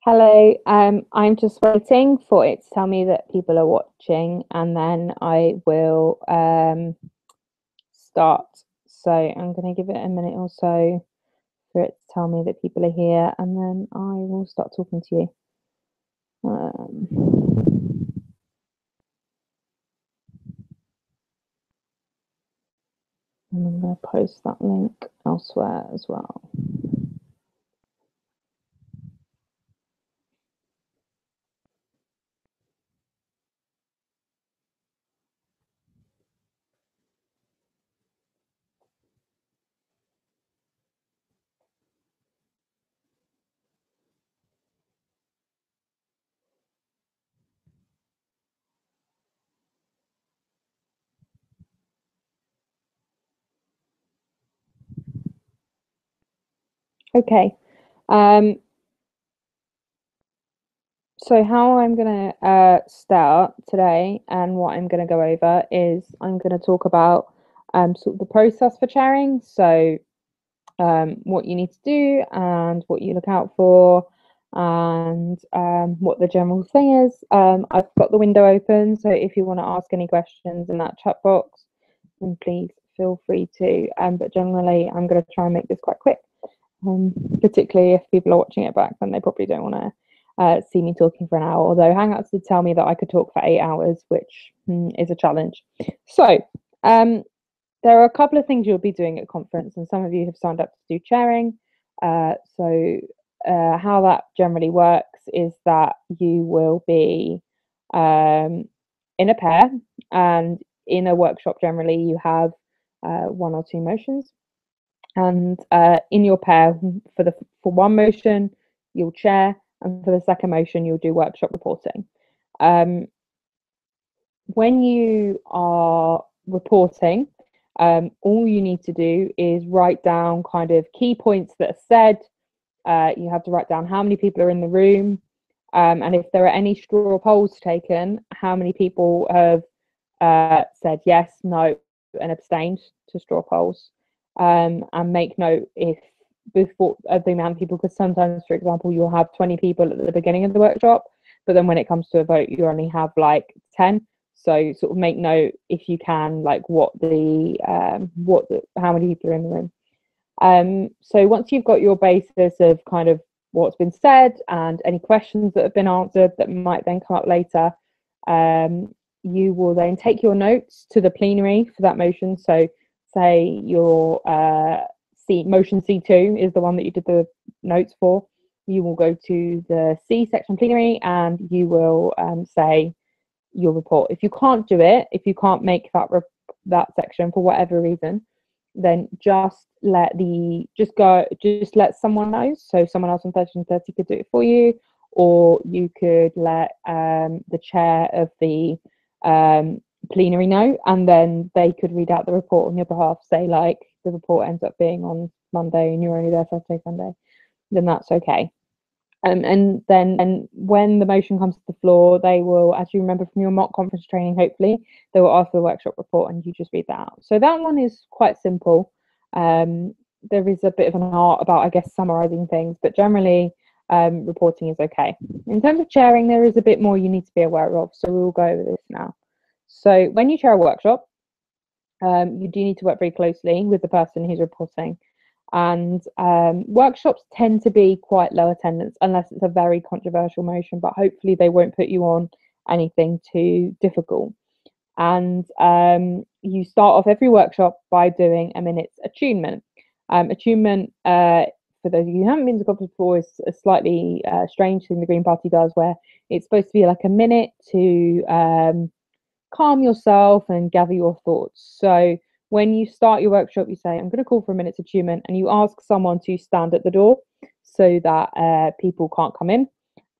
Hello, I'm just waiting for it to tell me that people are watching and then I will start. So I'm going to give it a minute or so for it to tell me that people are here and then I will start talking to you. And I'm going to post that link elsewhere as well. Okay. So how I'm going to start today and what I'm going to go over is I'm going to talk about sort of the process for chairing. So what you need to do and what you look out for and what the general thing is. I've got the window open, so if you want to ask any questions in that chat box, then please feel free to. But generally, I'm going to try and make this quite quick, particularly if people are watching it back, then they probably don't want to see me talking for an hour, although Hangouts did tell me that I could talk for 8 hours, which is a challenge. So there are a couple of things you'll be doing at conference, and some of you have signed up to do chairing. How that generally works is that you will be in a pair, and in a workshop generally you have one or two motions, and in your pair for one motion you'll chair, and for the second motion you'll do workshop reporting. When you are reporting, all you need to do is write down kind of key points that are said. You have to write down how many people are in the room, and if there are any straw polls taken, how many people have said yes, no, and abstained to straw polls, and make note if before of the amount of people, because sometimes, for example, you'll have 20 people at the beginning of the workshop, but then when it comes to a vote, you only have like 10. So sort of make note if you can, like how many people are in the room. So once you've got your basis of kind of what's been said and any questions that have been answered that might then come up later, you will then take your notes to the plenary for that motion. So say your motion C2 is the one that you did the notes for. You will go to the C section plenary and you will say your report. If you can't do it, if you can't make that section for whatever reason, then just let someone know. So someone else on 1330 could do it for you, or you could let the chair of the plenary know, and then they could read out the report on your behalf. Say like the report ends up being on Monday and you're only there Saturday, Sunday, then that's okay. And then when the motion comes to the floor, they will, as you remember from your mock conference training, hopefully, they will ask for the workshop report and you just read that out. So that one is quite simple. There is a bit of an art about, I guess, summarizing things, but generally reporting is okay. In terms of chairing, there is a bit more you need to be aware of. So we'll go over this now. So when you chair a workshop, you do need to work very closely with the person who's reporting. And workshops tend to be quite low attendance unless it's a very controversial motion, but hopefully they won't put you on anything too difficult. And you start off every workshop by doing a minute's attunement. Attunement, for those of you who haven't been to conference before, is a slightly strange thing the Green Party does, where it's supposed to be like a minute to calm yourself and gather your thoughts. So when you start your workshop, you say, I'm going to call for a minute's attunement, and you ask someone to stand at the door so that people can't come in,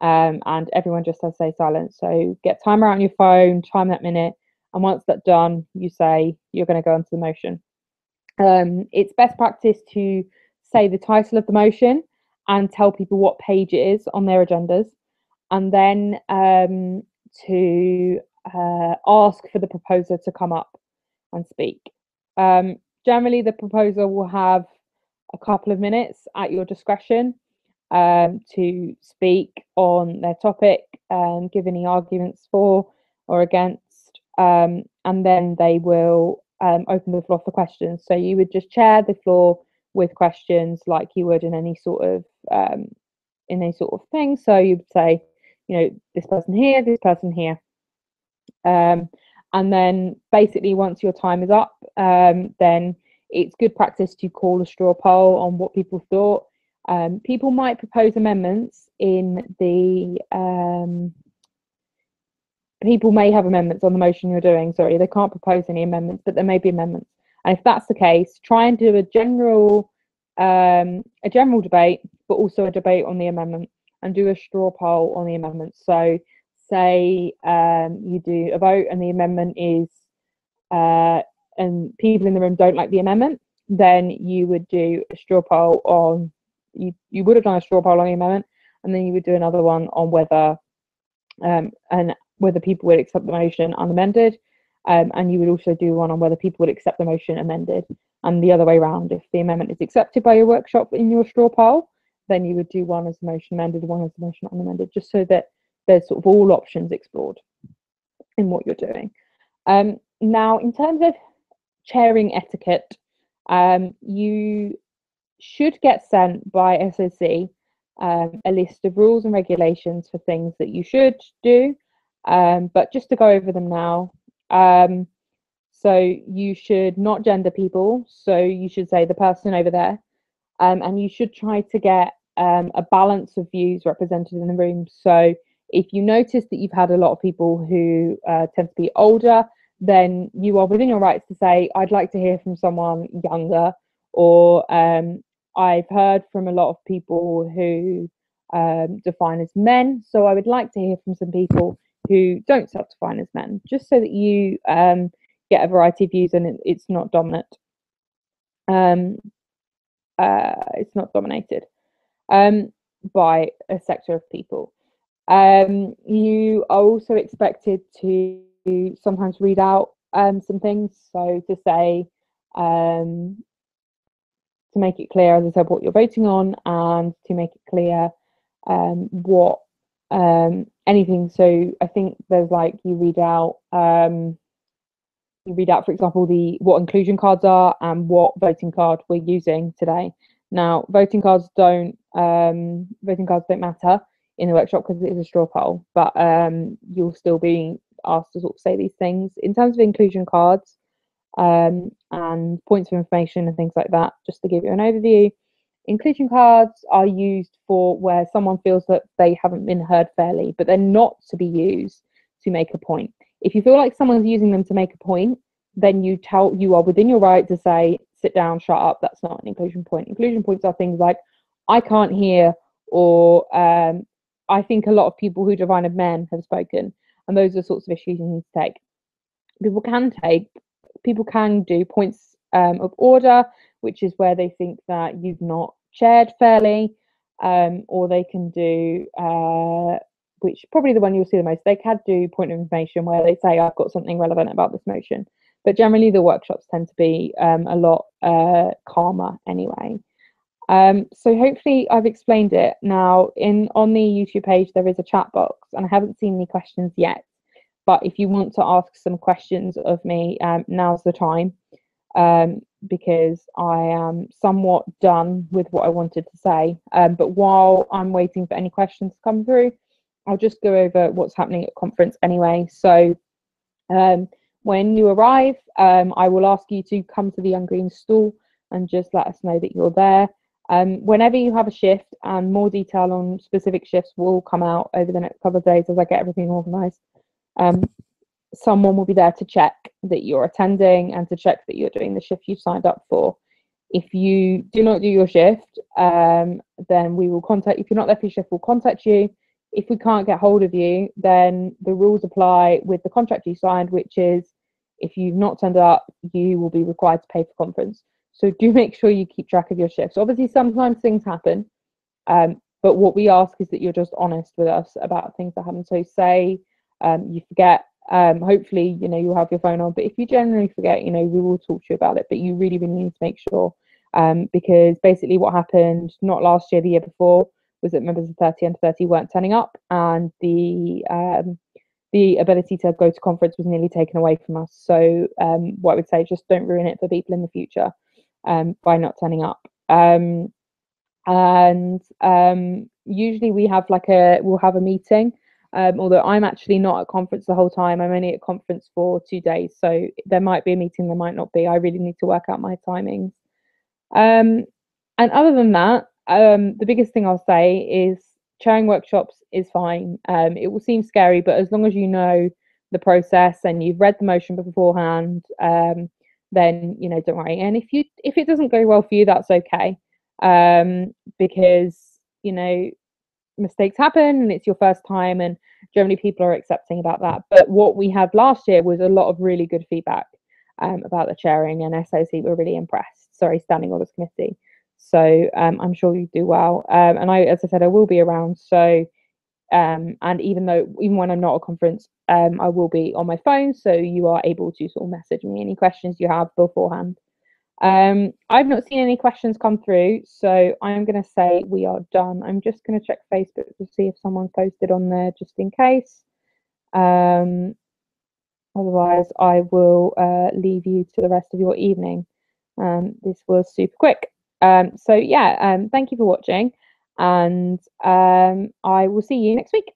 and everyone just has to stay silent. So get timer out on your phone, time that minute, and once that's done, you say you're going to go into the motion. It's best practice to say the title of the motion and tell people what page it is on their agendas, and then to ask for the proposer to come up and speak. Generally, the proposer will have a couple of minutes at your discretion, to speak on their topic and give any arguments for or against, and then they will open the floor for questions. So you would just chair the floor with questions like you would in any sort of thing. So you'd say, this person here, this person here. And then basically once your time is up, then it's good practice to call a straw poll on what people thought. People might propose amendments people may have amendments on the motion you're doing. Sorry, they can't propose any amendments, but there may be amendments. And if that's the case, try and do a general debate, but also a debate on the amendment, and do a straw poll on the amendment. So say you do a vote and the amendment is and people in the room don't like the amendment, then you would do a straw poll on you would have done a straw poll on the amendment, and then you would do another one on whether people would accept the motion unamended, and you would also do one on whether people would accept the motion amended, and the other way around. If the amendment is accepted by your workshop in your straw poll, then you would do one as the motion amended, one as the motion unamended, just so that there's sort of all options explored in what you're doing. Now, in terms of chairing etiquette, you should get sent by SOC a list of rules and regulations for things that you should do, but just to go over them now. So you should not gender people, so you should say the person over there, and you should try to get a balance of views represented in the room. So if you notice that you've had a lot of people who tend to be older, then you are within your rights to say, I'd like to hear from someone younger, or I've heard from a lot of people who define as men, so I would like to hear from some people who don't self-define as men, just so that you get a variety of views and it's not dominant. It's not dominated by a sector of people. You are also expected to sometimes read out some things, so to say, to make it clear, as I said, what you're voting on, and to make it clear what anything. So I think there's like you read out, for example, what inclusion cards are and what voting card we're using today. Now, voting cards don't matter in the workshop because it is a straw poll, but you'll still be asked to sort of say these things. In terms of inclusion cards and points of information and things like that, just to give you an overview, inclusion cards are used for where someone feels that they haven't been heard fairly, but they're not to be used to make a point. If you feel like someone's using them to make a point, then you are within your right to say, sit down, shut up, that's not an inclusion point. Inclusion points are things like, I can't hear, or I think a lot of people who define as men have spoken, and those are sorts of issues you need to take. People can do points of order, which is where they think that you've not chaired fairly, or they can do, which probably the one you'll see the most, they can do point of information where they say, I've got something relevant about this motion. But generally the workshops tend to be a lot calmer anyway. So hopefully I've explained it. Now, on the YouTube page, there is a chat box, and I haven't seen any questions yet. But if you want to ask some questions of me, now's the time, because I am somewhat done with what I wanted to say. But while I'm waiting for any questions to come through, I'll just go over what's happening at conference anyway. So when you arrive, I will ask you to come to the Young Green stall and just let us know that you're there. Whenever you have a shift, and more detail on specific shifts will come out over the next couple of days as I get everything organised, someone will be there to check that you're attending and to check that you're doing the shift you've signed up for. If you do not do your shift, then we will contact you. If you're not there for your shift, we'll contact you. If we can't get hold of you, then the rules apply with the contract you signed, which is if you've not turned up, you will be required to pay for conference. So do make sure you keep track of your shifts. Obviously, sometimes things happen, but what we ask is that you're just honest with us about things that happen. So say you forget, hopefully, you'll have your phone on, but if you generally forget, we will talk to you about it, but you really, really need to make sure, because basically what happened, not last year, the year before, was that members of 30 Under 30 weren't turning up, and the ability to go to conference was nearly taken away from us. So what I would say, just don't ruin it for people in the future by not turning up. Usually we'll have a meeting. Although I'm actually not at conference the whole time, I'm only at conference for 2 days. So there might be a meeting, there might not be. I really need to work out my timings. And other than that, the biggest thing I'll say is chairing workshops is fine. It will seem scary, but as long as you know the process and you've read the motion beforehand, then don't worry. And if it doesn't go well for you, that's okay, because mistakes happen and it's your first time, and generally people are accepting about that. But what we had last year was a lot of really good feedback about the chairing, and SOC were really impressed. Sorry, Standing Orders Committee. So I'm sure you do well. And as I said, I will be around. So and even when I'm not at conference, I will be on my phone, so you are able to sort of message me any questions you have beforehand. I've not seen any questions come through, so I'm going to say we are done. I'm just going to check Facebook to see if someone's posted on there just in case. Otherwise, I will leave you to the rest of your evening. This was super quick. So yeah, thank you for watching, and I will see you next week.